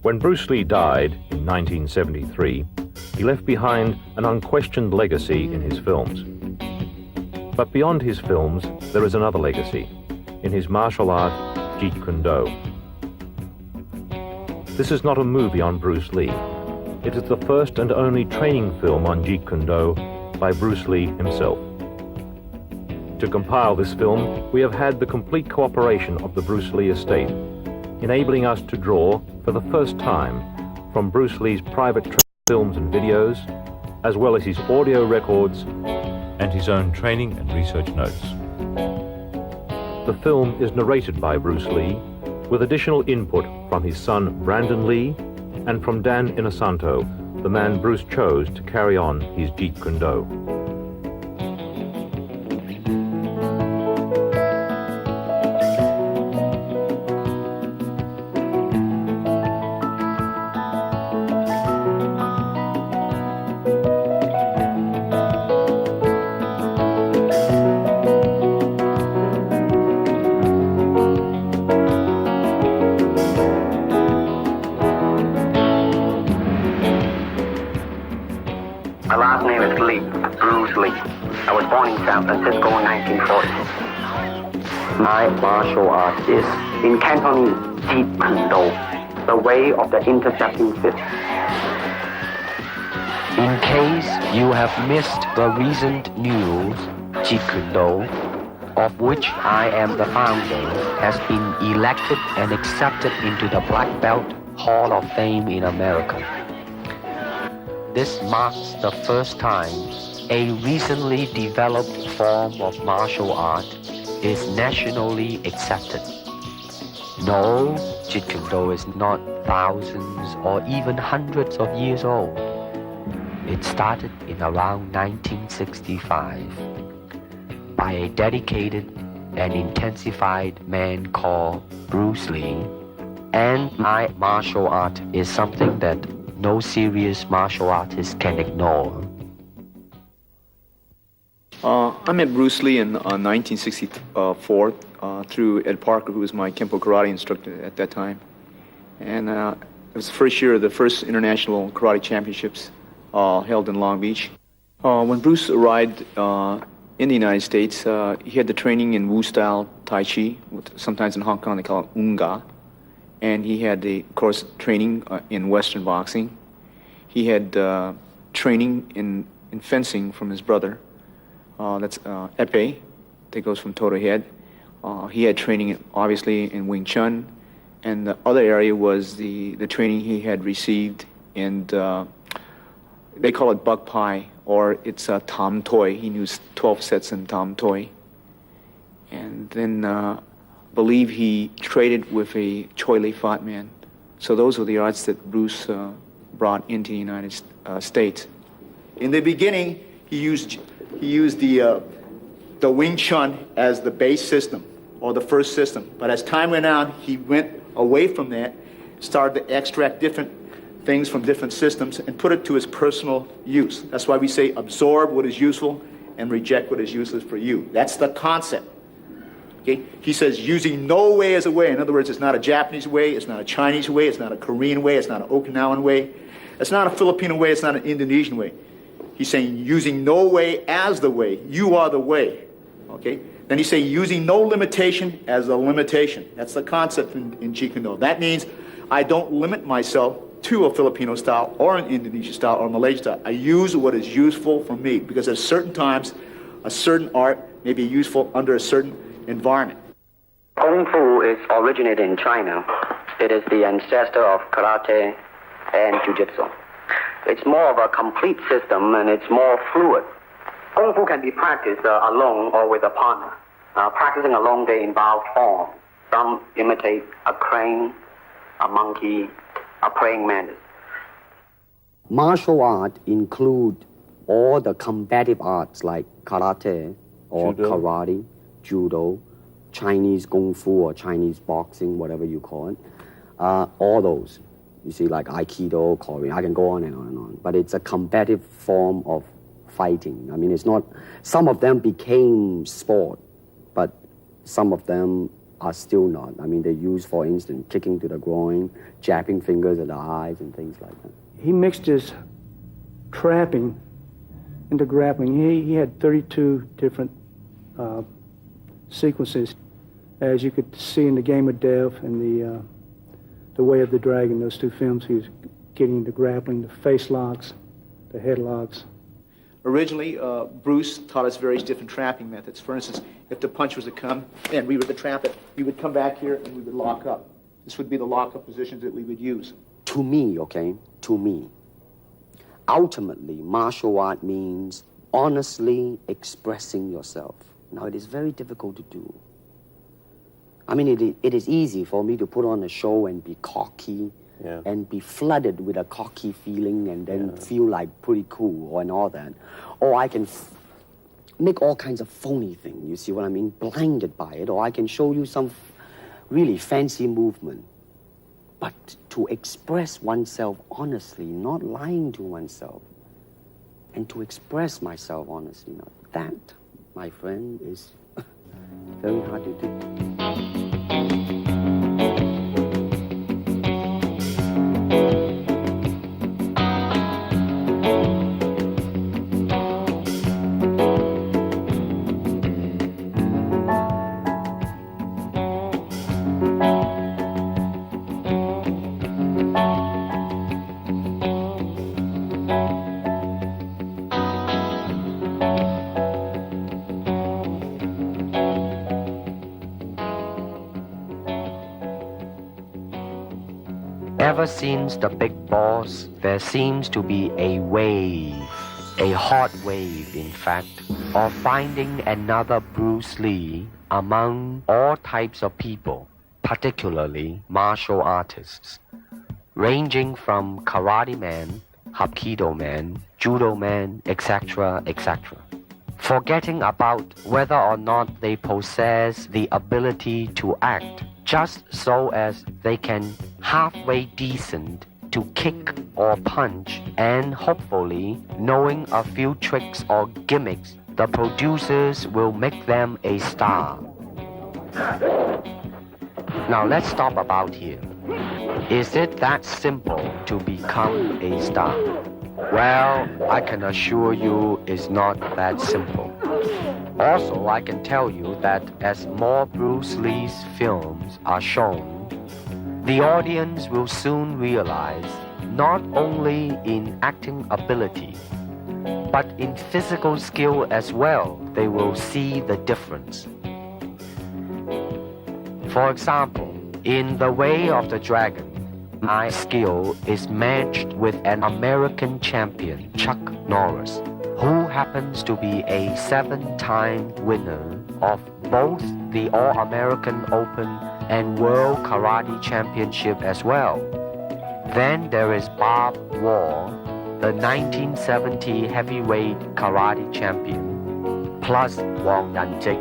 When Bruce Lee died in 1973, he left behind an unquestioned legacy in his films. But beyond his films, there is another legacy, in his martial art, Jeet Kune Do. This is not a movie on Bruce Lee. It is the first and only training film on Jeet Kune Do by Bruce Lee himself. To compile this film, we have had the complete cooperation of the Bruce Lee estate, enabling us to draw, for the first time, from Bruce Lee's private films and videos, as well as his audio records and his own training and research notes. The film is narrated by Bruce Lee, with additional input from his son Brandon Lee and from Dan Inosanto, the man Bruce chose to carry on his Jeet Kune Do. My last name is Lee, Bruce Lee. I was born in San Francisco in 1940. My martial art is, in Cantonese, Jeet Kune Do, the way of the intercepting fist. In case you have missed the recent news, Jeet Kune Do, of which I am the founder, has been elected and accepted into the Black Belt Hall of Fame in America. This marks the first time a recently developed form of martial art is nationally accepted. No, Jeet Kune Do is not thousands or even hundreds of years old. It started in around 1965 by a dedicated and intensified man called Bruce Lee, and my martial art is something that no serious martial artist can ignore. I met Bruce Lee in 1964 through Ed Parker, who was my Kempo karate instructor at that time. And it was the first year of the first international karate championships held in Long Beach. When Bruce arrived in the United States, he had the training in Wu-style Tai Chi, sometimes in Hong Kong they call it Unga. And he had, of course, training in Western boxing. He had training in fencing from his brother. That's Epee, that goes from toe to head. He had training, obviously, in Wing Chun. And the other area was the training he had received in, they call it Buk Pai, or it's Tam Toi. He knew 12 sets in Tam Toi. And then believe he traded with a Choi Lee Fat man. So those were the arts that Bruce brought into the United States. In the beginning, he used the Wing Chun as the base system, or the first system. But as time went on, he went away from that, started to extract different things from different systems and put it to his personal use. That's why we say absorb what is useful and reject what is useless for you. That's the concept. Okay? He says using no way as a way. In other words, it's not a Japanese way, it's not a Chinese way, it's not a Korean way, it's not an Okinawan way, it's not a Filipino way, it's not an Indonesian way. He's saying using no way as the way. You are the way. Okay? Then he's saying using no limitation as a limitation. That's the concept in Jeet Kune Do. That means I don't limit myself to a Filipino style or an Indonesian style or a Malaysian style. I use what is useful for me, because at certain times a certain art may be useful under a certain environment. Kung Fu is originated in China. It is the ancestor of karate and jiu-jitsu. It's more of a complete system, and it's more fluid. Kung Fu can be practiced alone or with a partner. Practicing alone, they involve form. Some imitate a crane, a monkey, a praying mantis. Martial art include all the combative arts like karate or Judo. karate, judo, Chinese kung fu or Chinese boxing, whatever you call it. All those. You see, like Aikido, Korean, I can go on and on and on. But it's a combative form of fighting. I mean, it's not, some of them became sport, but some of them are still not. I mean, they use, for instance, kicking to the groin, jabbing fingers at the eyes, and things like that. He mixed his trapping into grappling. He had 32 different sequences, as you could see in The Game of Death and the Way of the Dragon, those two films. He was getting into grappling, the face locks, the headlocks. Originally, Bruce taught us various different trapping methods. For instance, if the punch was to come and we were to trap it, we would come back here and we would lock up. This would be the lock-up positions that we would use. To me, okay, to me, ultimately, martial art means honestly expressing yourself. Now, it is very difficult to do. I mean, it is easy for me to put on a show and be cocky, and be flooded with a cocky feeling and then feel like pretty cool and all that. Or I can make all kinds of phony things, you see what I mean? Blinded by it. Or I can show you some really fancy movement. But to express oneself honestly, not lying to oneself, and to express myself honestly, now that, my friend, is very hard to do. Ever since the big boss, there seems to be a wave, a hot wave in fact, of finding another Bruce Lee among all types of people, particularly martial artists, ranging from karate man, hapkido man, judo man, etc., etc. Forgetting about whether or not they possess the ability to act, just so as they can halfway decent to kick or punch, and hopefully knowing a few tricks or gimmicks, the producers will make them a star. Now let's stop about here. Is it that simple to become a star? Well, I can assure you it's not that simple. Also, I can tell you that as more Bruce Lee's films are shown, the audience will soon realize not only in acting ability, but in physical skill as well, they will see the difference. For example, in The Way of the Dragon, my skill is matched with an American champion, Chuck Norris, who happens to be a 7-time winner of both the All-American Open and World Karate Championship as well. Then there is Bob Wall, the 1970 heavyweight karate champion, plus Wang Yanjik,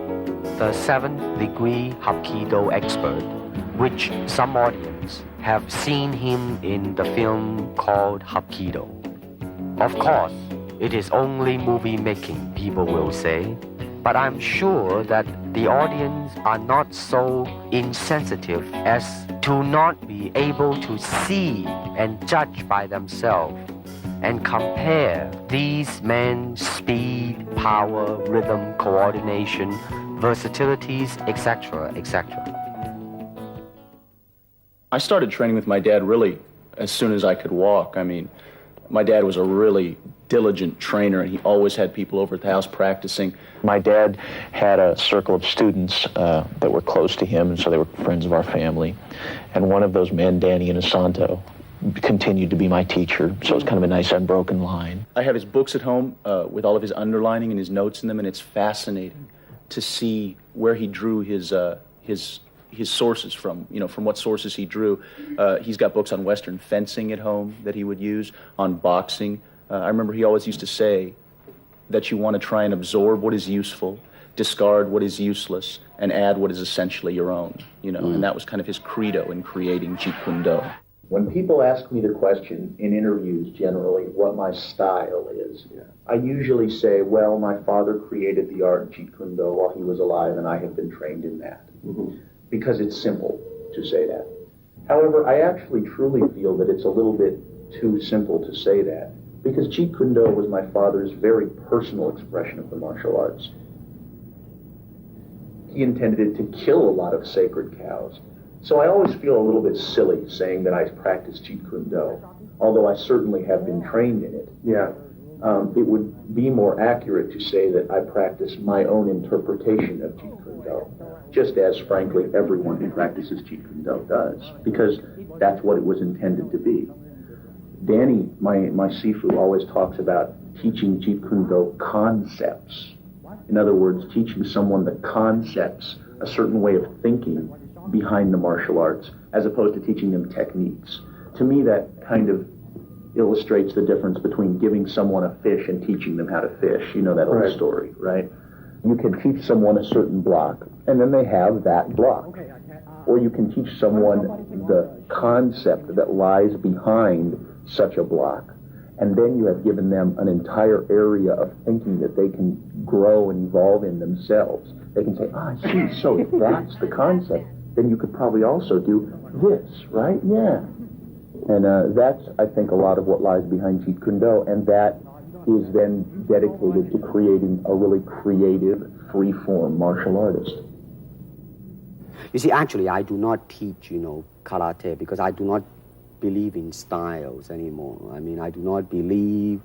the 7th degree Hapkido expert, which some audience have seen him in the film called Hapkido. Of course, it is only movie making, people will say, but I'm sure that the audience are not so insensitive as to not be able to see and judge by themselves and compare these men's speed, power, rhythm, coordination, versatilities, etc., etc. I started training with my dad really as soon as I could walk. I mean, my dad was a really diligent trainer, and he always had people over at the house practicing. My dad had a circle of students that were close to him, and so they were friends of our family. And one of those men, Danny Inosanto, continued to be my teacher, so it's kind of a nice unbroken line. I have his books at home with all of his underlining and his notes in them, and it's fascinating to see where he drew his sources from, from what sources he drew. He's got books on Western fencing at home that he would use, on boxing. I remember he always used to say that you want to try and absorb what is useful, discard what is useless, and add what is essentially your own, and that was kind of his credo in creating Jeet Kune Do. When people ask me the question in interviews generally what my style is, I usually say, well, my father created the art of Jeet Kune Do while he was alive, and I have been trained in that. because it's simple to say that. However, I actually truly feel that it's a little bit too simple to say that, because Jeet Kune Do was my father's very personal expression of the martial arts. He intended it to kill a lot of sacred cows. So I always feel a little bit silly saying that I practice Jeet Kune Do, although I certainly have been trained in it. Yeah. It would be more accurate to say that I practice my own interpretation of Jeet Kune Do, just as, frankly, everyone who practices Jeet Kune Do does, because that's what it was intended to be. Danny, my Sifu, always talks about teaching Jeet Kune Do concepts. In other words, teaching someone the concepts, a certain way of thinking behind the martial arts, as opposed to teaching them techniques. To me, that kind of illustrates the difference between giving someone a fish and teaching them how to fish. You know that old story, right? You can teach someone a certain block, and then they have that block. Or you can teach someone the concept that lies behind such a block, and then you have given them an entire area of thinking that they can grow and evolve in themselves. They can say, I see, so if that's the concept, then you could probably also do this, right? Yeah. And that's, I think, a lot of what lies behind Jeet Kune Do, and that is then dedicated to creating a really creative, free-form martial artist. You see, actually, I do not teach, karate, because I do not believe in styles anymore. I mean, I do not believe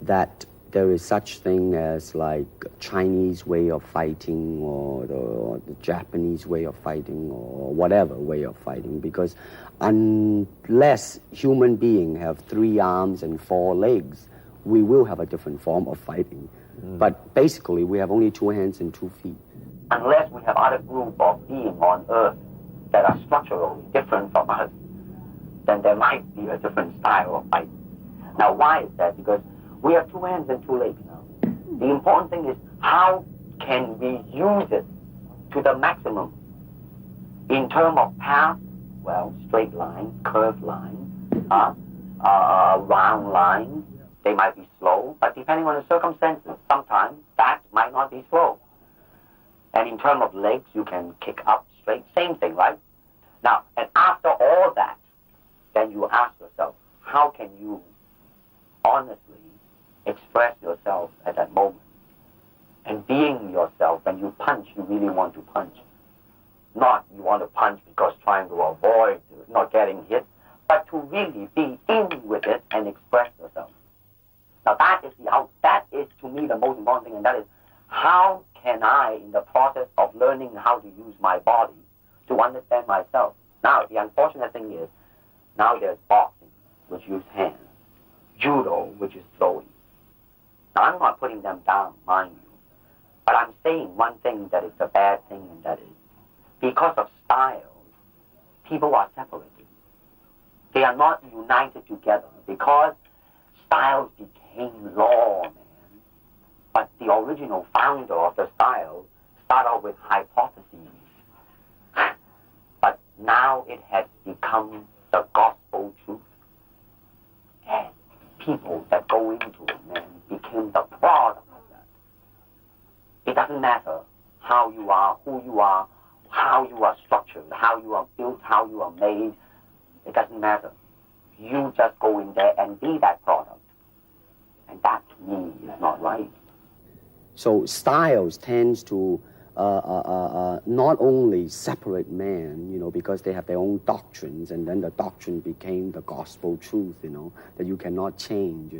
that there is such thing as like Chinese way of fighting or the Japanese way of fighting or whatever way of fighting, because unless human beings have 3 arms and 4 legs, we will have a different form of fighting. But basically, we have only 2 hands and 2 feet. Unless we have other group of beings on Earth that are structurally different from us, then there might be a different style of fight. Now, why is that? Because we have 2 hands and 2 legs now. The important thing is how can we use it to the maximum in terms of path, well, straight lines, curved lines, round lines. They might be slow, but depending on the circumstances, sometimes that might not be slow. And in terms of legs, you can kick up straight, same thing, right? Now, and after all that, then you ask yourself, how can you honestly express yourself at that moment? And being yourself, when you punch, you really want to punch. Not you want to punch because trying to avoid not getting hit, but to really be in with it and express yourself. Now that is to me the most important thing, and that is how can I, in the process of learning how to use my body, to understand myself. Now the unfortunate thing is, now there's boxing, which use hands, judo, which is throwing. Now I'm not putting them down, mind you, but I'm saying one thing that is a bad thing, and that is, because of styles, people are separated. They are not united together because styles became law, man. But the original founder of the style started out with hypotheses. But now it has become the gospel truth. And people that go into it, man, became the product of that. It doesn't matter how you are, who you are, how you are structured, how you are built, how you are made. It doesn't matter. You just go in there and be that product. And that, to me, is not right. So styles tends to not only separate men, because they have their own doctrines, and then the doctrine became the gospel truth, that you cannot change,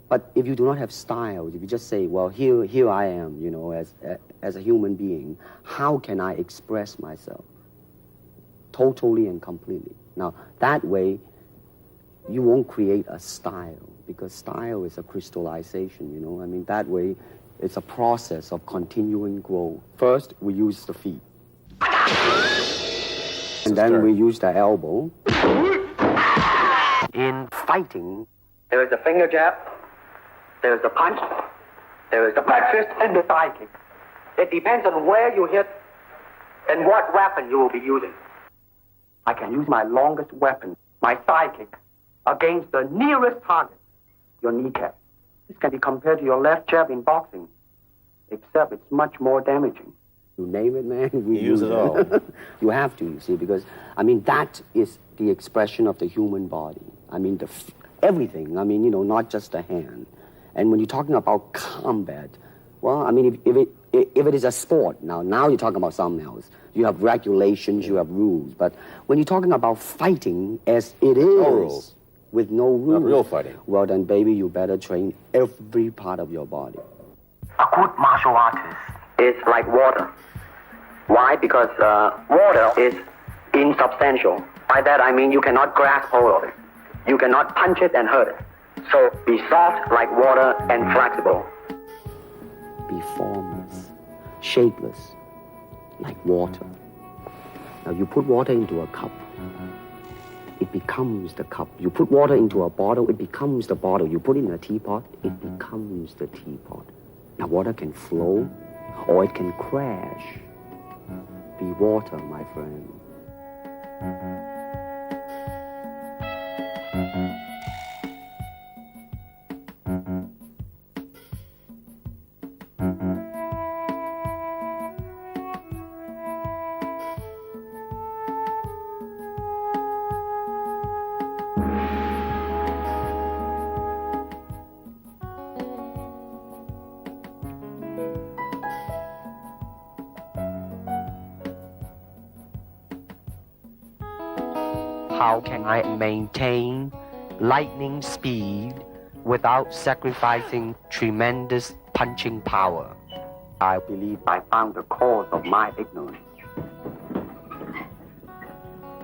But if you do not have styles, if you just say, well, here I am, as a human being, how can I express myself totally and completely? Now, that way, you won't create a style, because style is a crystallization, that way, it's a process of continuing growth. First, we use the feet. And then we use the elbow. In fighting, there is a finger jab, there is the punch, there is the back fist, and the side kick. It depends on where you hit and what weapon you will be using. I can use my longest weapon, my side kick, against the nearest target, your kneecap. This can be compared to your left jab in boxing, except it's much more damaging. You name it, man. We use it all. You have to, you see, because, I mean, that is the expression of the human body. I mean, everything. I mean, you know, not just the hand. And when you're talking about combat, well, I mean, if it is a sport, now you're talking about something else. You have regulations, you have rules. But when you're talking about fighting as it is, no rules. With no rules. Not real fighting. Well, then, baby, you better train every part of your body. A good martial artist Is like water. Why? Because water is insubstantial. By that I mean you cannot grasp hold of it. You cannot punch it and hurt it. So be soft like water and flexible. Be formless, shapeless, like water. Now you put water into a cup, it becomes the cup. You put water into a bottle, it becomes the bottle. You put it in a teapot, it becomes the teapot. Now water can flow or it can crash. Be water, my friend. How can I maintain lightning speed without sacrificing tremendous punching power? I believe I found the cause of my ignorance.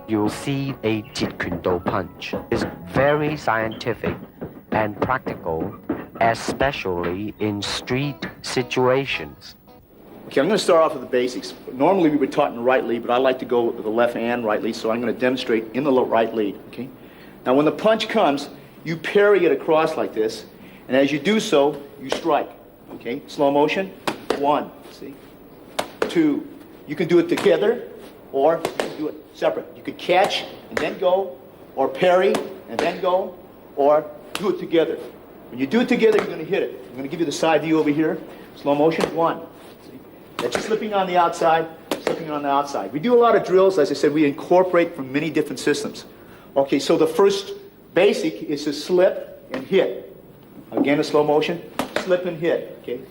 You'll see a Jeet Kune Do punch is very scientific and practical, especially in street situations. Okay, I'm going to start off with the basics. Normally we were taught in the right lead, but I like to go with the left and right lead, so I'm going to demonstrate in the right lead. Okay. Now when the punch comes, you parry it across like this, and as you do so, you strike. Okay, slow motion. 1, see, 2. You can do it together, or you can do it separate. You could catch and then go, or parry and then go, or do it together. When you do it together, you're going to hit it. I'm going to give you the side view over here. Slow motion. 1. That's slipping on the outside, slipping on the outside. We do a lot of drills. As I said, we incorporate from many different systems. Okay, so the first basic is to slip and hit. Again, a slow motion. Slip and hit. Okay,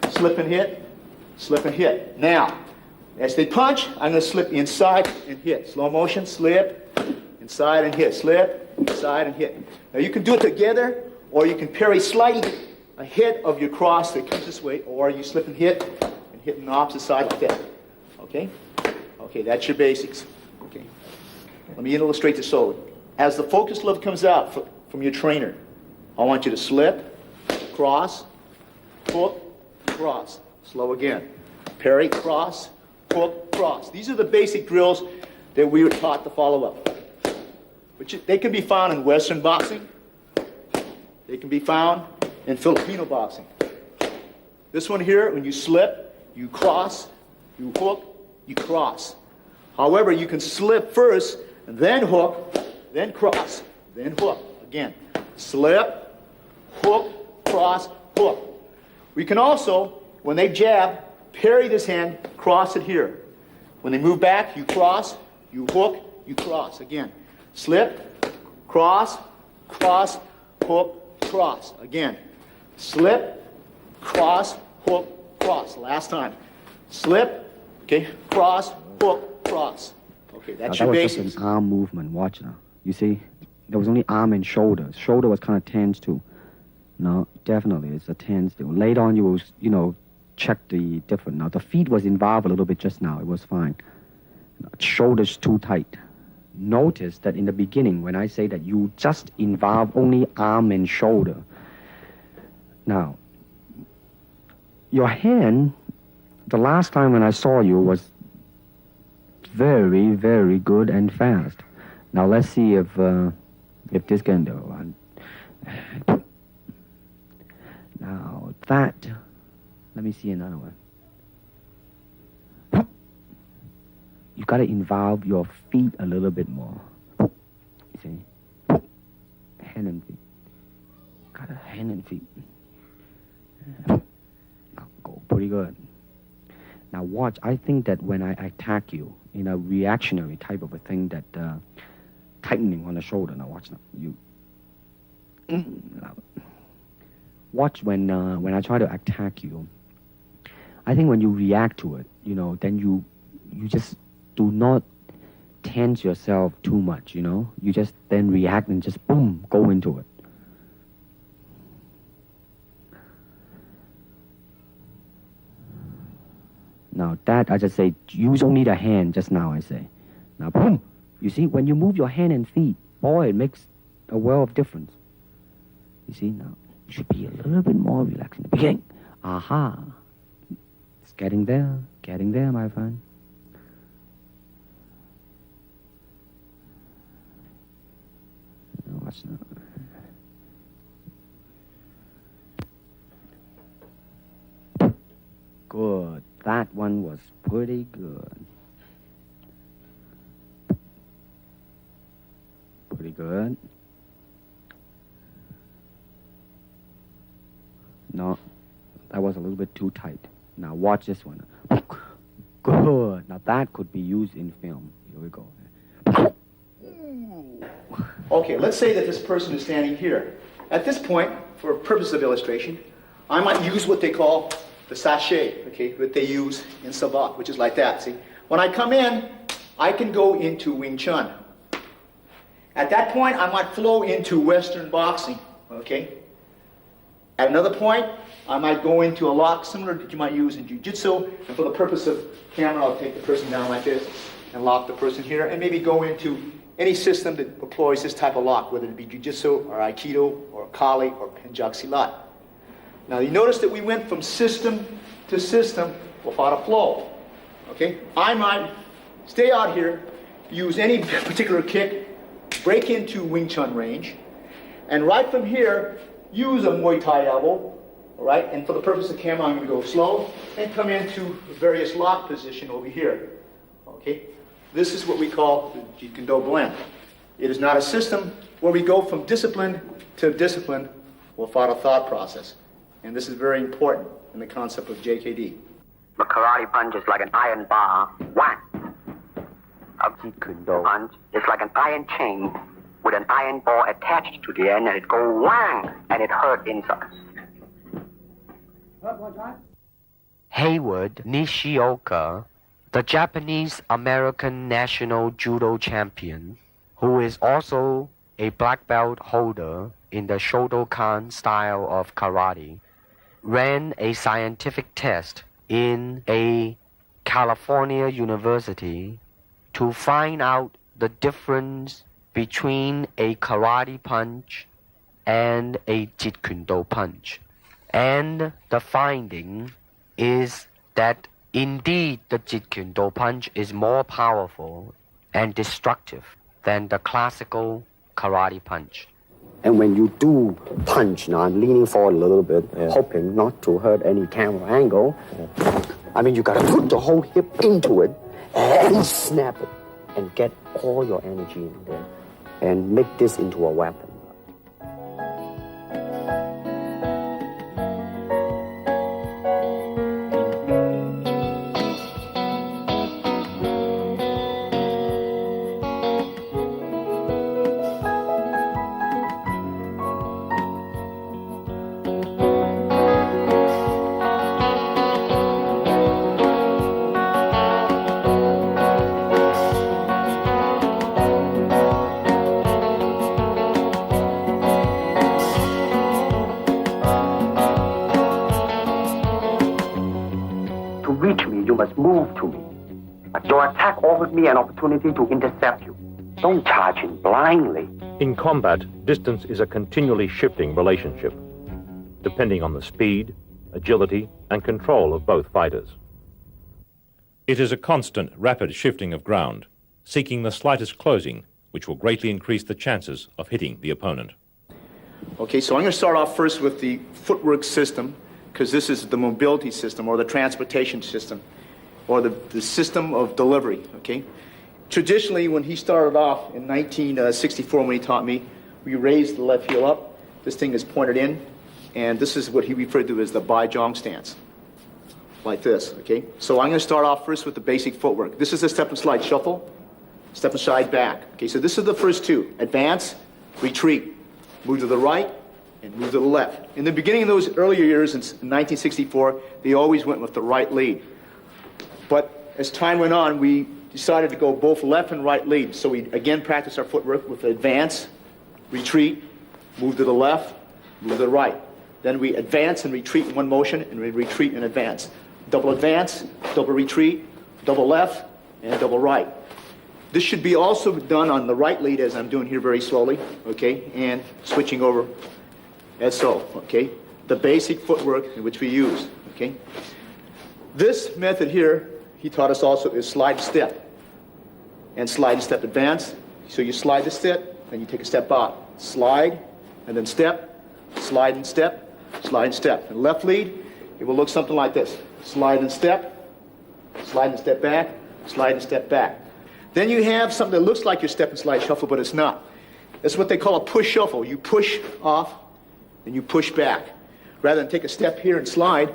slip and hit, slip and hit. Now, as they punch, I'm going to slip inside and hit. Slow motion, slip, inside and hit. Slip, inside and hit. Now you can do it together, or you can parry slightly ahead of your cross that comes this way, or you slip and hit on the opposite side like that. Okay? Okay, that's your basics. Okay. Let me illustrate this so. As the focus glove comes out from your trainer, I want you to slip, cross, hook, cross. Slow again. Parry, cross, hook, cross. These are the basic drills that we were taught to follow up. But they can be found in Western boxing. They can be found in Filipino boxing. This one here, when you slip, you cross, you hook, you cross. However, you can slip first, and then hook, then cross, then hook. Again, slip, hook, cross, hook. We can also, when they jab, parry this hand, cross it here. When they move back, you cross, you hook, you cross. Again, slip, cross, cross, hook, cross. Again, slip, cross, hook, cross. Last time. Slip, okay, cross, hook, cross. Okay, that's your basics. That was just an arm movement. Watch now. You see, there was only arm and shoulder. Shoulder was kind of tense too. No, definitely, it's a tense too. Later on, you will, check the different. Now, the feet was involved a little bit just now. It was fine. Shoulders too tight. Notice that in the beginning, when I say that you just involve only arm and shoulder. Now, your hand, the last time when I saw you was very, very good and fast. Now let's see if this can do. Now that, let me see another one. You got to involve your feet a little bit more. You see, hand and feet. Got a hand and feet. Go pretty good. Now watch, I think that when I attack you in a reactionary type of a thing that tightening on the shoulder, now watch now, you, watch when I try to attack you, I think when you react to it, you know, then you just do not tense yourself too much, you know, you just then react and just boom, go into it. Now that, I just say, use only the hand just now, I say. Now, boom! You see, when you move your hand and feet, boy, it makes a world of difference. You see, now, you should be a little bit more relaxed in the beginning. Aha! It's getting there, my friend. Now, watch now. Good. That one was pretty good. Pretty good. No, that was a little bit too tight. Now watch this one. Good. Now that could be used in film. Here we go. Okay, let's say that this person is standing here. At this point, for purpose of illustration, I might use what they call the sachet, okay, that they use in Savate, which is like that, see? When I come in, I can go into Wing Chun. At that point, I might flow into Western boxing, okay? At another point, I might go into a lock similar that you might use in Jiu-Jitsu, and for the purpose of camera, I'll take the person down like this and lock the person here, and maybe go into any system that employs this type of lock, whether it be Jiu-Jitsu or Aikido or Kali or Pencak Silat. Now you notice that we went from system to system without a flow. Okay? I might stay out here, use any particular kick, break into Wing Chun range, and right from here, use a Muay Thai elbow, all right? And for the purpose of camera, I'm going to go slow and come into various lock position over here. Okay? This is what we call the Jeet Kune Do blend. It is not a system where we go from discipline to discipline without a thought process. And this is very important in the concept of JKD. The karate punch is like an iron bar. Whack. A Jeet Kune Do punch is like an iron chain with an iron ball attached to the end, and it go whang, and it hurt inside. Hayward Nishioka, the Japanese-American national judo champion, who is also a black belt holder in the Shotokan style of karate, ran a scientific test in a California university to find out the difference between a karate punch and a Jeet Kune Do punch. And the finding is that indeed the Jeet Kune Do punch is more powerful and destructive than the classical karate punch. And when you do punch, now I'm leaning forward a little bit, hoping not to hurt any camera angle. I mean, you gotta put the whole hip into it and snap it and get all your energy in there and make this into a weapon. Move to me. But your attack offers me an opportunity to intercept you. Don't charge in blindly. In combat, distance is a continually shifting relationship, depending on the speed, agility, and control of both fighters. It is a constant, rapid shifting of ground, seeking the slightest closing, which will greatly increase the chances of hitting the opponent. Okay, so I'm going to start off first with the footwork system, because this is the mobility system or the transportation system, or the system of delivery, okay? Traditionally, when he started off in 1964, when he taught me, we raised the left heel up. This thing is pointed in, and this is what he referred to as the Bai Zhong stance. like this, okay? So I'm going to start off first with the basic footwork. This is a step and slide shuffle, step and slide back. Okay, so this is the first two. Advance, retreat, move to the right, and move to the left. In the beginning of those earlier years in 1964, they always went with the right lead. But as time went on, we decided to go both left and right lead. So we again practiced our footwork with advance, retreat, move to the left, move to the right. Then we advance and retreat in one motion, and we retreat and advance. Double advance, double retreat, double left, and double right. This should be also done on the right lead, as I'm doing here very slowly, okay, and switching over as so, okay. The basic footwork in which we use, okay. This method here, he taught us also, is slide step. And slide and step advance. So you slide the step, then you take a step out. Slide, and then step, slide and step, slide and step. And left lead, it will look something like this. Slide and step back, slide and step back. Then you have something that looks like your step and slide shuffle, but it's not. That's what they call a push shuffle. You push off, then you push back. Rather than take a step here and slide,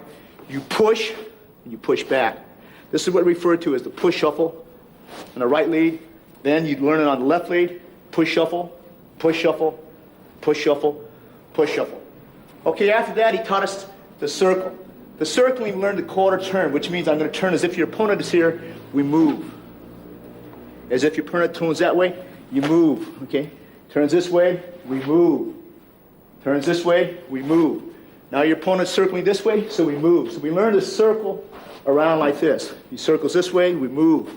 you push, and you push back. This is what we refer to as the push shuffle on the right lead. Then you learn it on the left lead, push shuffle, push shuffle, push shuffle, push shuffle. Okay, after that, he taught us the circle. The circle, we learned the quarter turn, which means I'm going to turn as if your opponent is here, we move. As if your opponent turns that way, you move, okay? Turns this way, we move. Turns this way, we move. Now your opponent's circling this way, so we move. So we learn to circle around like this. He circles this way, we move.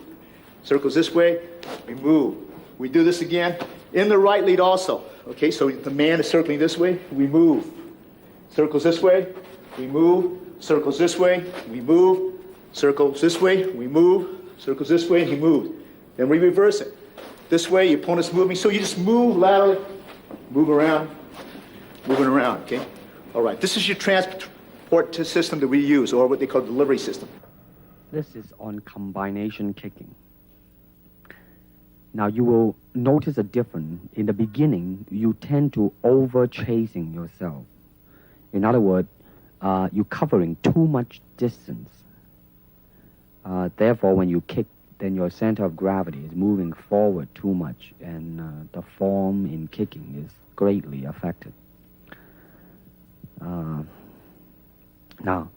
Circles this way, we move. We do this again in the right lead also. Okay, so the man is circling this way, we move. Circles this way, we move. Circles this way, we move. Circles this way, we move. Circles this way, he moves. Then we reverse it. This way, your opponent's moving, so you just move laterally, move around, moving around, okay? All right, this is your transport system that we use, or what they call delivery system. This is on combination kicking. Now you will notice a difference. In the beginning, you tend to over-chasing yourself. In other words, you're covering too much distance. Therefore, when you kick, then your center of gravity is moving forward too much, and the form in kicking is greatly affected. Now,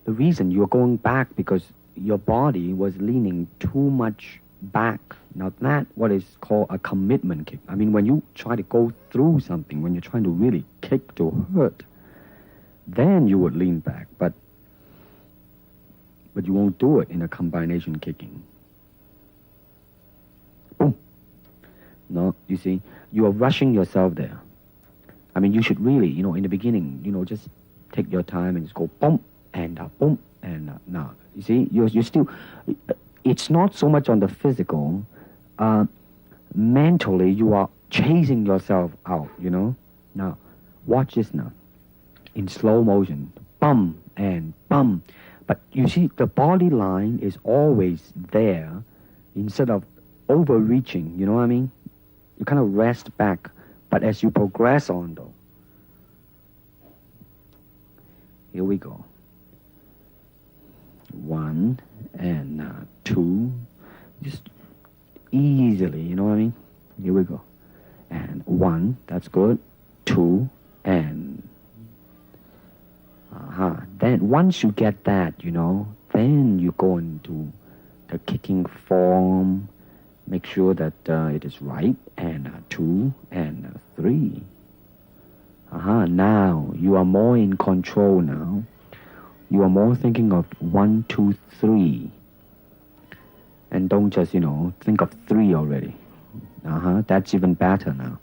the reason you're going back because your body was leaning too much back. Now, that's what is called a commitment kick. I mean, when you try to go through something, when you're trying to really kick to hurt, then you would lean back, but you won't do it in a combination kicking. Boom. No, you see, you are rushing yourself there. I mean, you should really, in the beginning, just take your time and just go boom, and now. You see, you still, it's not so much on the physical, mentally you are chasing yourself out, Now, watch this now. In slow motion, bum and bum. But you see, the body line is always there instead of overreaching, you know what I mean? You kind of rest back, but as you progress on, though. Here we go. 1 and 2. Just easily, you know what I mean? Here we go. And 1, that's good. 2, and... Then once you get that, then you go into the kicking form, make sure that it is right, and 2, and 3. Now you are more in control now. You are more thinking of 1, 2, 3. And don't just, think of 3 already. That's even better now.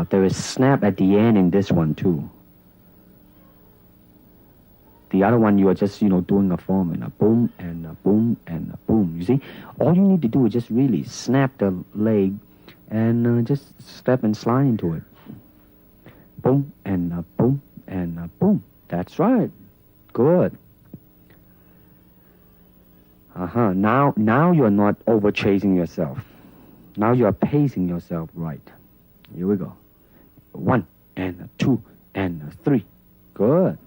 There is snap at the end in this one too. The other one, you are just, doing a form and a boom and a boom and a boom. You see, all you need to do is just really snap the leg and just step and slide into it. Boom and a boom and a boom. That's right. Good. Now you're not over chasing yourself. Now you are pacing yourself right. Here we go. 1 and 2 and 3. Good.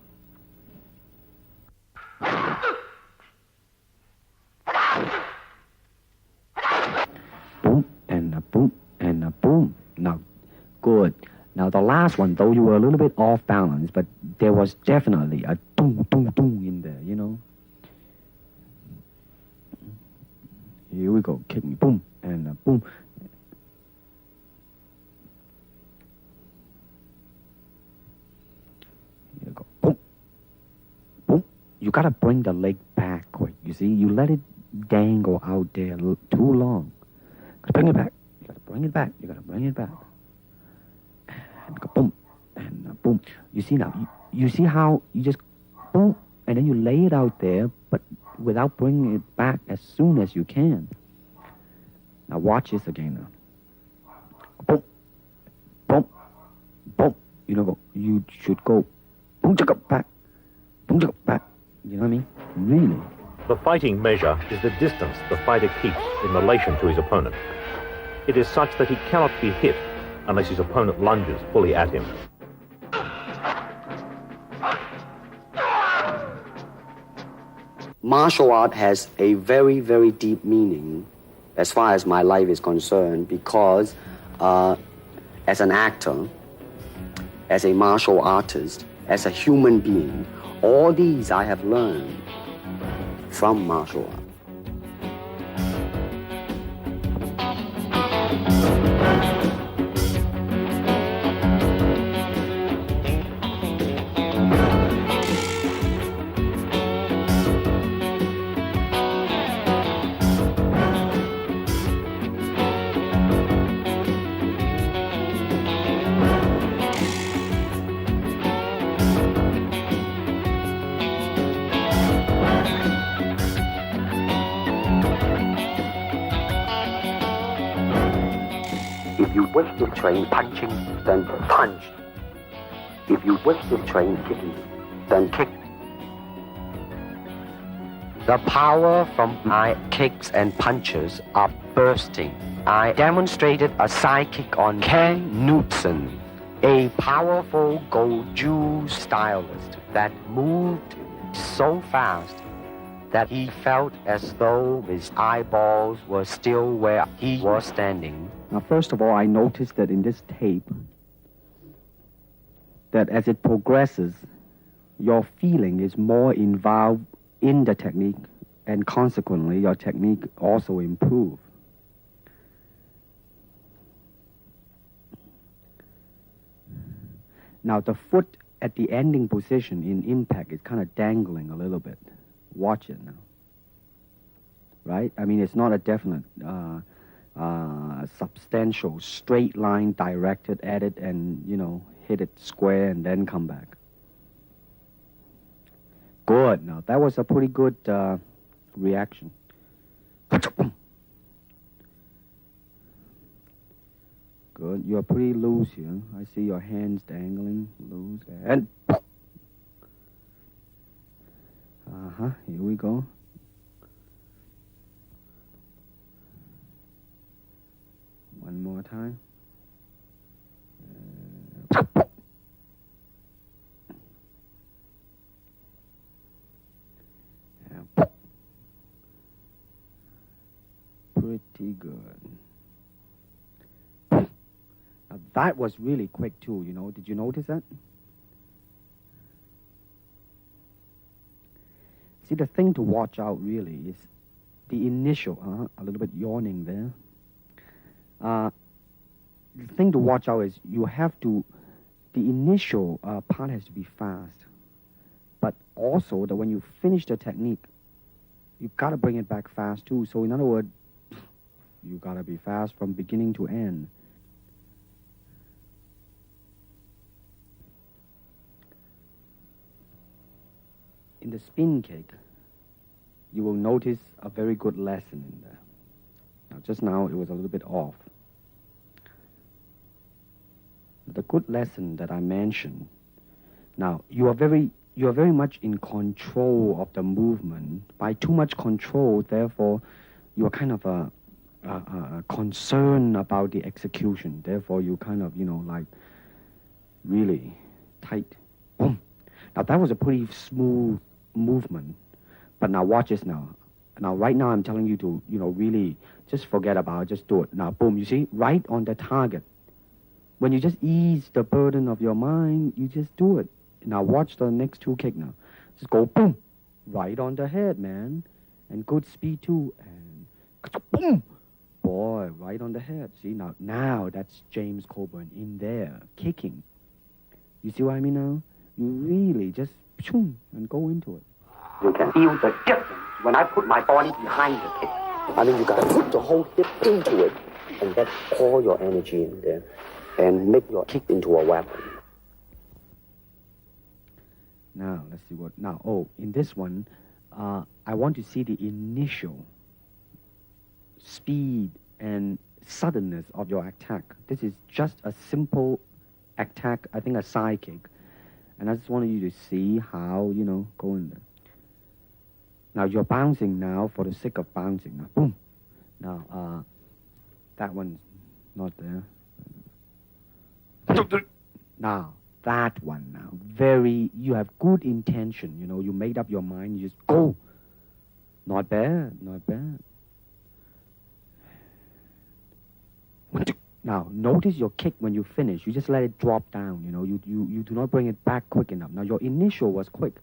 Now, the last one, though, you were a little bit off balance, but there was definitely a doom, doom, doom in there, you know. Here we go. Kick me. Boom. And boom. Here you go. Boom. Boom. You gotta bring the leg back quick. You see, you let it dangle out there too long. Gotta bring it back. You gotta bring it back. You gotta bring it back. And go boom. And boom. You see now, you see how you just boom, and then you lay it out there, but without bringing it back as soon as you can. Now watch this again now. Boom, boom, boom. You know, you should go boom, back, boom, back. You know what I mean? Really. The fighting measure is the distance the fighter keeps in relation to his opponent. It is such that he cannot be hit unless his opponent lunges fully at him. Martial art has a very, very deep meaning as far as my life is concerned, because as an actor, as a martial artist, as a human being, all these I have learned from martial art. If you wish to train punching, then punch. If you wish to train kicking, then kick. The power from my kicks and punches are bursting. I demonstrated a side kick on Ken Knutson, a powerful Goju stylist that moved so fast that he felt as though his eyeballs were still where he was standing. Now, first of all, I noticed that in this tape, that as it progresses, your feeling is more involved in the technique, and consequently, your technique also improves. Now, the foot at the ending position in impact is kind of dangling a little bit. Watch it now. Right? I mean, it's not a definite, substantial, straight line directed at it and, you know, hit it square and then come back. Good. Now, that was a pretty good reaction. Good. You're pretty loose here. I see your hands dangling loose. And... here we go. One more time. Pretty good. Now that was really quick too, you know. Did you notice that? See, the thing to watch out really is the initial, a little bit yawning there. The thing to watch out is you have to, the initial part has to be fast. But also that when you finish the technique, you gotta bring it back fast too. So in other words, you gotta be fast from beginning to end. In the spin kick, you will notice a very good lesson in there. Now, just now, it was a little bit off. The good lesson that I mentioned, now, you are very much in control of the movement. By too much control, therefore, you are kind of concerned about the execution. Therefore, you kind of, you know, like, really tight. Boom. Now, that was a pretty smooth movement. But now watch this now. Now, right now, I'm telling you to, you know, really just forget about it. Just do it. Now, boom, you see? Right on the target. When you just ease the burden of your mind, you just do it. Now watch the next two kick now. Just go boom, right on the head, man. And good speed too. And boom, boy, right on the head. See, now that's James Coburn in there, kicking. You see what I mean now? You really just and go into it. You can feel the difference when I put my body behind the kick. I mean, you got to put the whole hip into it and get all your energy in there and make your kick into a weapon. Now, let's see what... Now, in this one, I want to see the initial speed and suddenness of your attack. This is just a simple attack, I think a side kick. And I just wanted you to see how, go in there. Now, you're bouncing now for the sake of bouncing. Now, boom. Now, that one's not there. Now, that one now. You have good intention, you made up your mind, you just go. Not bad, not bad. Now, notice your kick when you finish. You just let it drop down, You do not bring it back quick enough. Now, your initial was quick.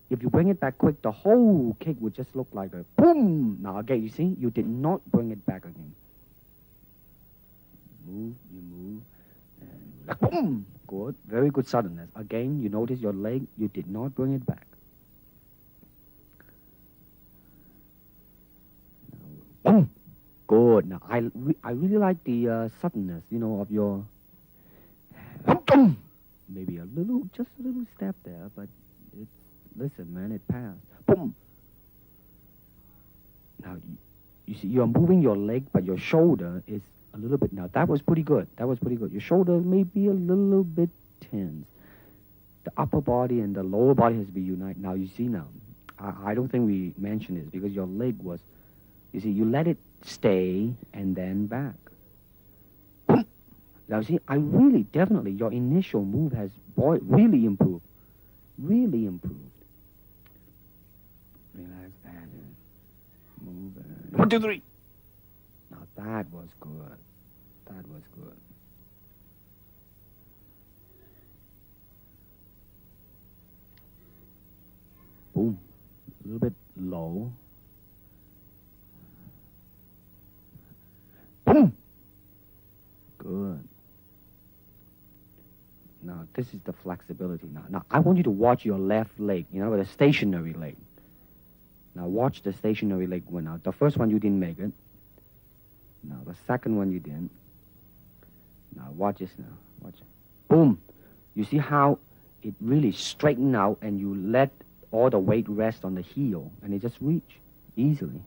If you bring it back quick, the whole kick would just look like a boom. Now, again, you see? You did not bring it back again. You move, and boom. Good. Very good suddenness. Again, you notice your leg, you did not bring it back. Now, boom. Good. Now, I really like the suddenness, of your... Maybe just a little step there, but listen, man, it passed. Boom. Now, you see, you're moving your leg, but your shoulder is a little bit... Now, that was pretty good. Your shoulder may be a little bit tense. The upper body and the lower body has to be united. Now, you see now, I don't think we mentioned this because your leg was... You see, you let it stay and then back. Now, see, I really, definitely, your initial move has, really improved. Really improved. Relax and move. 1, 2, 3. Now, that was good. That was good. Boom. A little bit low. Boom. Good. Now, this is the flexibility now. Now, I want you to watch your left leg, with a stationary leg. Now, watch the stationary leg one out. The first one, you didn't make it. Now, the second one, you didn't. Now, watch this now. Watch it. Boom. You see how it really straightened out and you let all the weight rest on the heel and it just reach easily.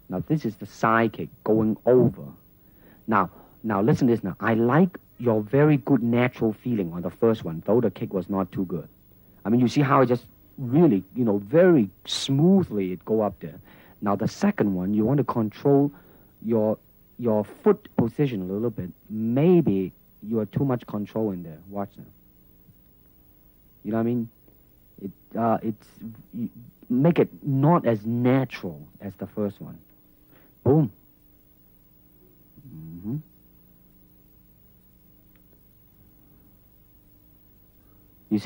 Now, this is the side kick going over. Now, listen to this now. I like your very good natural feeling on the first one, though the kick was not too good. I mean, you see how it just really, very smoothly it go up there. Now, the second one, you want to control your foot position a little bit. Maybe you are too much control in there. Watch now. You know what I mean? Make it not as natural as the first one. Boom. Mm-hmm. You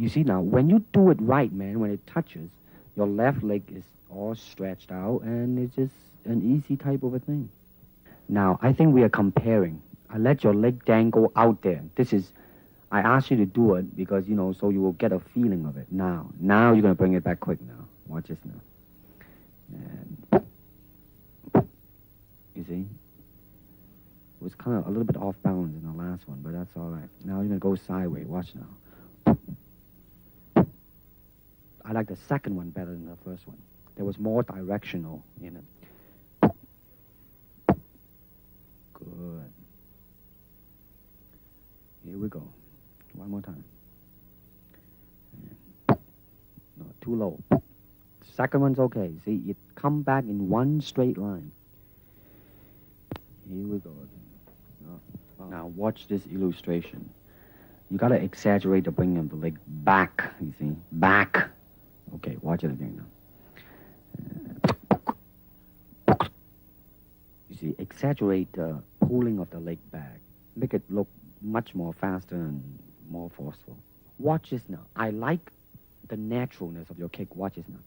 see now, when you do it right, man, when it touches, your left leg is all stretched out and it's just an easy type of a thing. Now, I think we are comparing. I let your leg dangle out there. I asked you to do it because, so you will get a feeling of it. Now you're going to bring it back quick now. Watch this now. And you see? It was kind of a little bit off balance in the last one, but that's all right. Now you're going to go sideways. Watch now. I like the second one better than the first one. There was more directional in it. Good. Here we go. One more time. No, too low. Second one's okay. See, it come back in one straight line. Here we go again. Now watch this illustration. You gotta exaggerate the bringing of the leg back, you see? Back. Okay, watch it again now. You see, exaggerate the pulling of the leg back. Make it look much more faster and more forceful. Watch this now. I like the naturalness of your kick. Watch this now.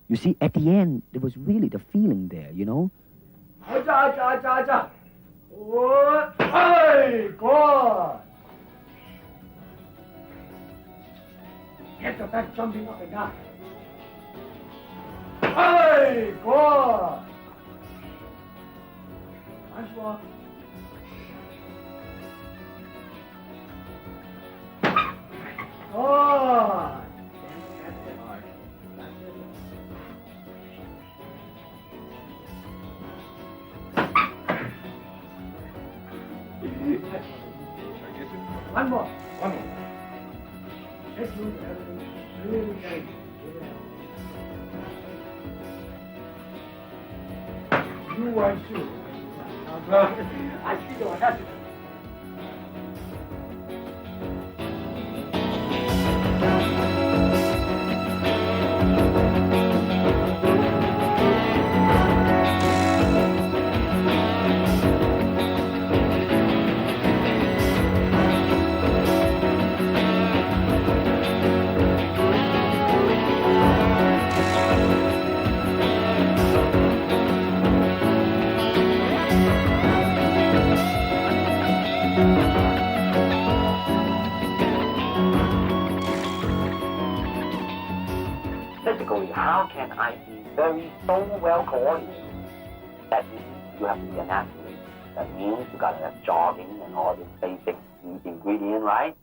You see, at the end, there was really the feeling there, you know? Hey, good. Get the back jumping up and down. Hey, good. Nice one. Good. One more. Let's do it. Really good. You want to. I see your happiness. Physically, how can I be so well coordinated? That means you have to be an athlete. That means you gotta have jogging and all this basic ingredient, right?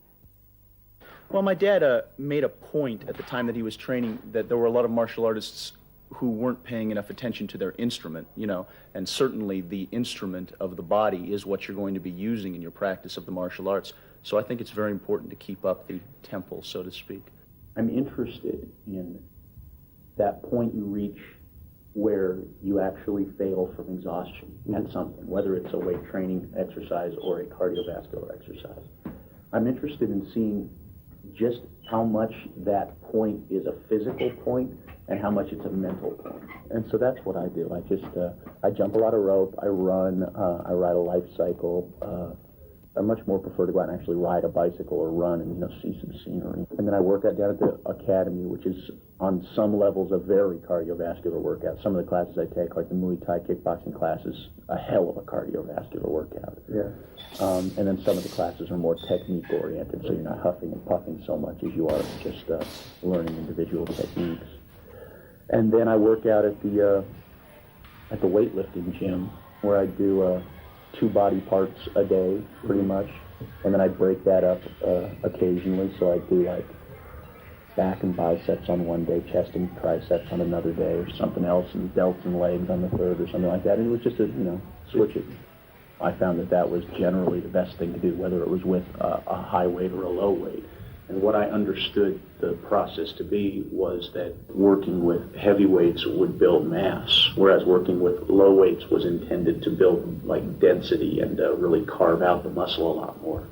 Well, my dad made a point at the time that he was training that there were a lot of martial artists who weren't paying enough attention to their instrument, you know, and certainly the instrument of the body is what you're going to be using in your practice of the martial arts. So I think it's very important to keep up the tempo, so to speak. I'm interested in that point you reach where you actually fail from exhaustion at something, whether it's a weight training exercise or a cardiovascular exercise. I'm interested in seeing just how much that point is a physical point and how much it's a mental point. And so that's what I do. I jump a lot of rope, I run, I ride a life cycle. I much more prefer to go out and actually ride a bicycle or run and, you know, see some scenery. And then I work out down at the academy, which is on some levels a very cardiovascular workout. Some of the classes I take, like the Muay Thai kickboxing classes, a hell of a cardiovascular workout. Yeah. And then some of the classes are more technique oriented, so you're not huffing and puffing so much as you are just learning individual techniques. And then I work out at the weightlifting gym, where I do 2 body parts a day, pretty much, and then I break that up occasionally. So I do like back and biceps on one day, chest and triceps on another day, or something else, and delts and legs on the third, or something like that. And it was just switch it. I found that was generally the best thing to do, whether it was with a high weight or a low weight. And what I understood the process to be was that working with heavy weights would build mass, whereas working with low weights was intended to build like density and really carve out the muscle a lot more.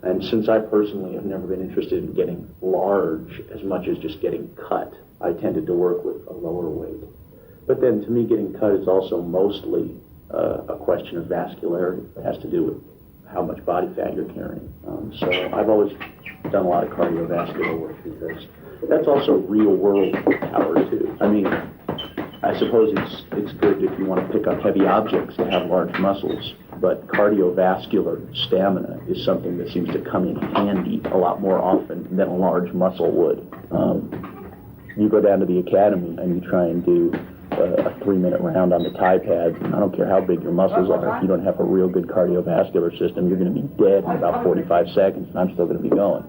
And since I personally have never been interested in getting large as much as just getting cut, I tended to work with a lower weight. But then to me, getting cut is also mostly a question of vascularity. It has to do with how much body fat you're carrying. So I've always done a lot of cardiovascular work because that's also real world power too. I mean, I suppose it's good if you want to pick up heavy objects to have large muscles, but cardiovascular stamina is something that seems to come in handy a lot more often than a large muscle would. You go down to the academy and you try and do a 3-minute round on the Thai pads, and I don't care how big your muscles are, if you don't have a real good cardiovascular system, you're going to be dead in about 45 seconds, and I'm still going to be going.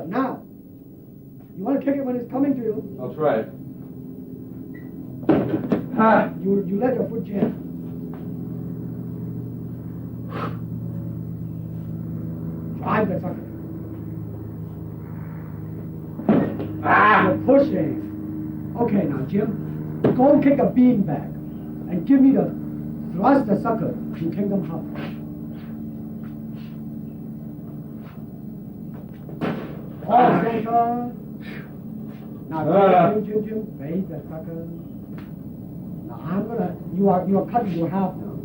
Now, you want to kick it when it's coming to you. I'll try it. You let your foot jam. Drive the sucker. You're pushing. Okay, now, Jim, go and kick a beanbag and give me the thrust the sucker to Kingdom Hub. Oh, center. Now, Jim, base the sucker. Now, you are cutting your half now.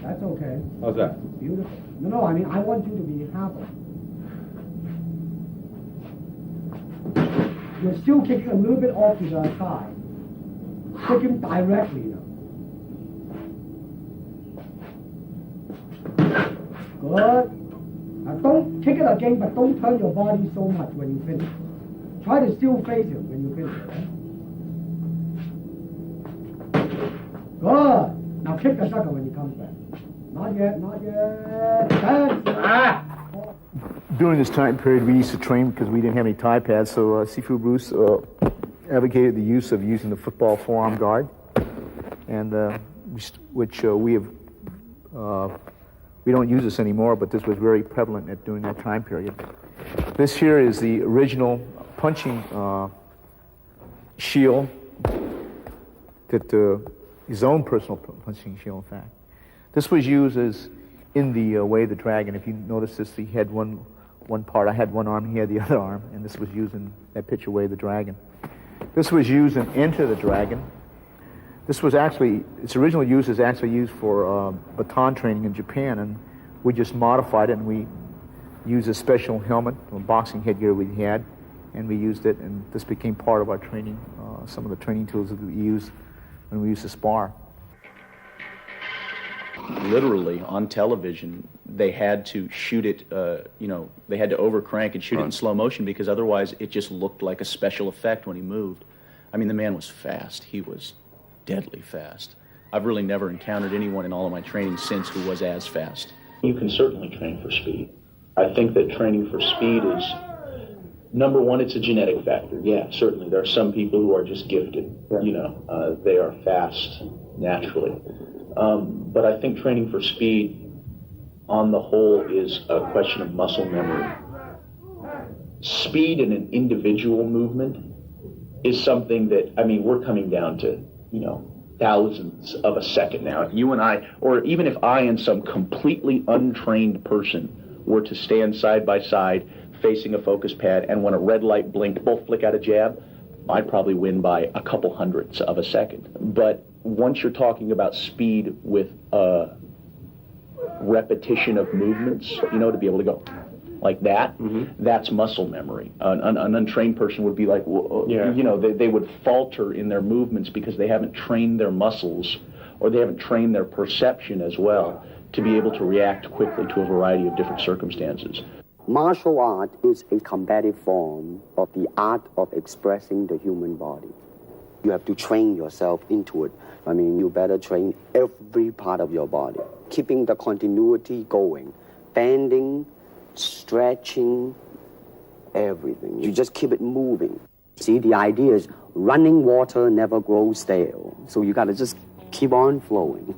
That's okay. How's that? Beautiful. No, I mean, I want you to be happy. You're still kicking a little bit off to the side. Kick him directly now. Good. Now don't kick it again, but don't turn your body so much when you finish. Try to still face him when you finish. Good. Now kick the sucker when he comes back. Not yet, not yet. That's During this time period, we used to train because we didn't have any tie pads, so Sifu Bruce advocated the use of using the football forearm guard, and which we don't use this anymore, but this was very prevalent during that time period. This here is the original punching shield, that his own personal punching shield, in fact. This was used as in the Way of the Dragon. If you notice this, he had one part. I had one arm, he had the other arm, and this was used in that picture, Way of the Dragon. This was used in Enter the Dragon. This was actually, its original use is actually used for baton training in Japan, and we just modified it, and we used a special helmet, a boxing headgear we had, and we used it, and this became part of our training, some of the training tools that we used when we used to spar. Literally, on television, they had to shoot it, they had to overcrank and shoot it in slow motion because otherwise it just looked like a special effect when he moved. I mean, the man was fast. He was deadly fast. I've really never encountered anyone in all of my training since who was as fast. You can certainly train for speed. I think that training for speed is, number one, it's a genetic factor. Yeah, certainly. There are some people who are just gifted. They are fast naturally. But I think training for speed, on the whole, is a question of muscle memory. Speed in an individual movement is something that, I mean, we're coming down to, thousandths of a second now. If you and I, or even if I and some completely untrained person were to stand side by side facing a focus pad, and when a red light blinked, both flick out a jab, I'd probably win by a couple hundredths of a second. But once you're talking about speed with repetition of movements, to be able to go like that, that's muscle memory. An untrained person would be like, they would falter in their movements because they haven't trained their muscles, or they haven't trained their perception as well to be able to react quickly to a variety of different circumstances. Martial art is a combative form of the art of expressing the human body. You have to train yourself into it. I mean, you better train every part of your body, keeping the continuity going, bending, stretching, everything. You just keep it moving. See, the idea is running water never grows stale. So you got to just keep on flowing.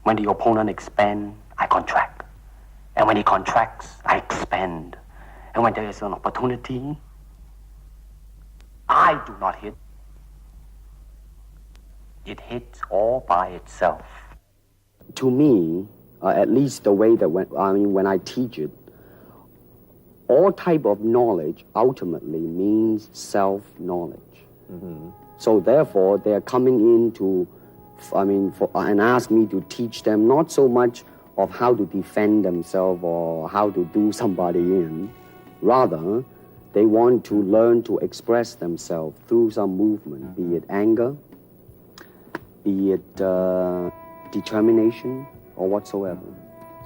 When the opponent expands, I contract. And when he contracts, I expand. And when there is an opportunity, I do not hit. It hits all by itself. To me, at least the way that when I teach it, all type of knowledge ultimately means self-knowledge. Mm-hmm. So therefore, they're coming in and ask me to teach them not so much of how to defend themselves or how to do somebody in. Rather, they want to learn to express themselves through some movement, be it anger, be it determination, or whatsoever.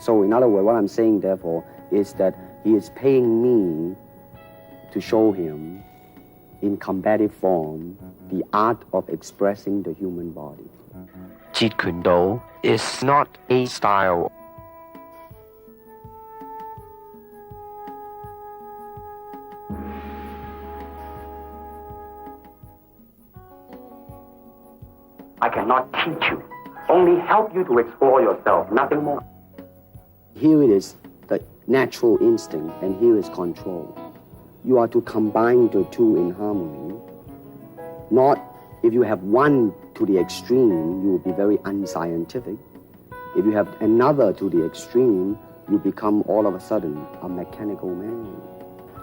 So in other words, what I'm saying, therefore, is that he is paying me to show him in combative form the art of expressing the human body. Jeet Kune Do is not a style. I cannot teach you, only help you to explore yourself, nothing more. Here it is, natural instinct, and here is control. You are to combine the two in harmony. Not if you have one to the extreme, you will be very unscientific. If you have another to the extreme, you become all of a sudden a mechanical man.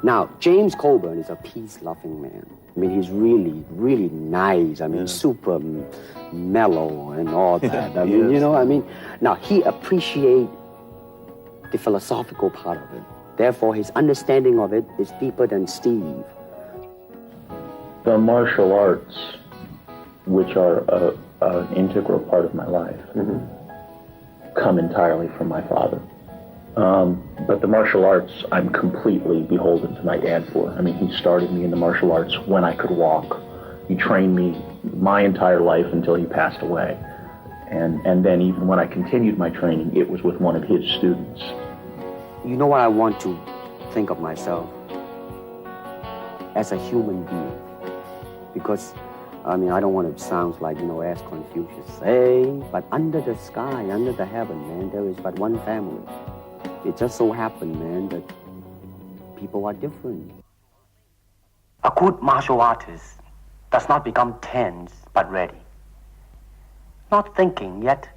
Now, James Coburn is a peace-loving man. I mean, he's really, really nice. I mean, super mellow and all that. I mean, you know, I mean, now he appreciates the philosophical part of it. Therefore, his understanding of it is deeper than Steve. The martial arts, which are an integral part of my life, come entirely from my father. But the martial arts, I'm completely beholden to my dad for. I mean, he started me in the martial arts when I could walk. He trained me my entire life until he passed away. And then even when I continued my training, it was with one of his students. You know what I want to think of myself? As a human being. Because, I mean, I don't want to sound like, you know, as Confucius say, but under the sky, under the heaven, man, there is but one family. It just so happened, man, that people are different. A good martial artist does not become tense, but ready. Not thinking yet,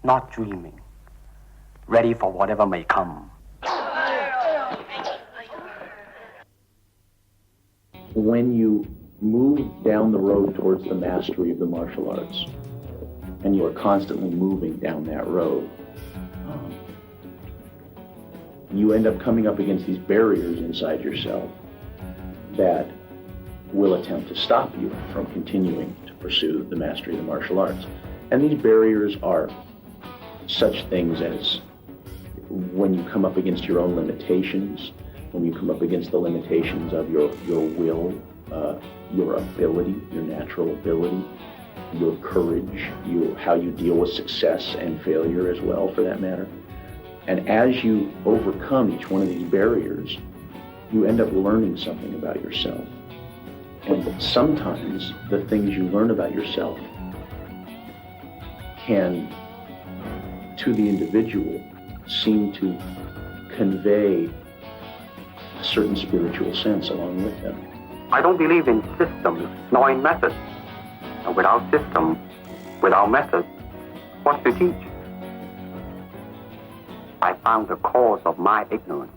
not dreaming. Ready for whatever may come. When you move down the road towards the mastery of the martial arts, and you are constantly moving down that road, you end up coming up against these barriers inside yourself that will attempt to stop you from continuing to pursue the mastery of the martial arts. And these barriers are such things as when you come up against your own limitations, when you come up against the limitations of your will, your ability, your natural ability, your courage, how you deal with success and failure as well, for that matter. And as you overcome each one of these barriers, you end up learning something about yourself. And sometimes the things you learn about yourself can, to the individual, seem to convey a certain spiritual sense along with them. I don't believe in systems, nor in methods. And without system, without method, what's to teach? I found the cause of my ignorance.